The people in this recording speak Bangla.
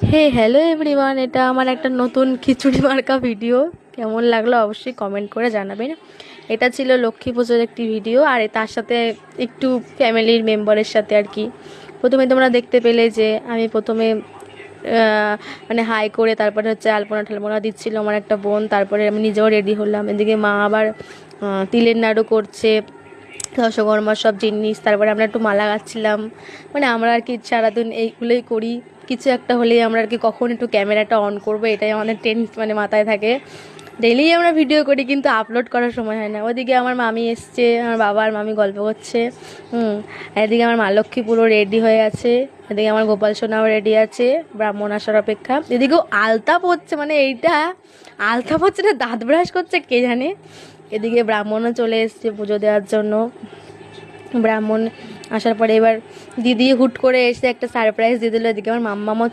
হে হ্যালো এভরিওয়ান, এটা আমার একটা নতুন খিচুড়ি মার্কা ভিডিও। কেমন লাগলো অবশ্যই কমেন্ট করে জানাবেন। এটা ছিল লক্ষ্মী পুজোর একটি ভিডিও, আর তার সাথে একটু ফ্যামিলির মেম্বারের সাথে আর কি। প্রথমে তোমরা দেখতে পেলে যে আমি প্রথমে মানে হাই করে তারপরে হচ্ছে আলপনা ঠালপনা দিচ্ছিল আমার একটা বোন, তারপরে আমি নিজেও রেডি হলাম। এদিকে মা আবার তিলের নাড়ু করছে, দশকর্মার সব জিনিস, তারপরে আমরা একটু মালা গাচ্ছিলাম। মানে আমরা আর কি সারাদিন এইগুলোই করি। কিছু একটা হলেই আমরা আর কি কখন একটু ক্যামেরাটা অন করবো, এটাই আমাদের মানে মাথায় থাকে। ডেইলি আমরা ভিডিও করি, কিন্তু আপলোড করার সময় হয় না। ওদিকে আমার মামি এসছে, আমার বাবা আর মামি গল্প করছে। এদিকে আমার মা লক্ষ্মী পুরো রেডি হয়ে আছে, এদিকে আমার গোপাল সোনাও রেডি আছে ব্রাহ্মণ আসার অপেক্ষা। এদিকেও আলতা পড়ছে, মানে এইটা আলতা পড়ছে না দাঁত ব্রাশ করছে কে জানে। এদিকে ব্রাহ্মণও চলে এসছে পুজো দেওয়ার জন্য। ব্রাহ্মণ আসার পরে এবার দিদি হুট করে এসে একটা সারপ্রাইজ দিয়ে দিল। এদিকে আমার মাম্মামও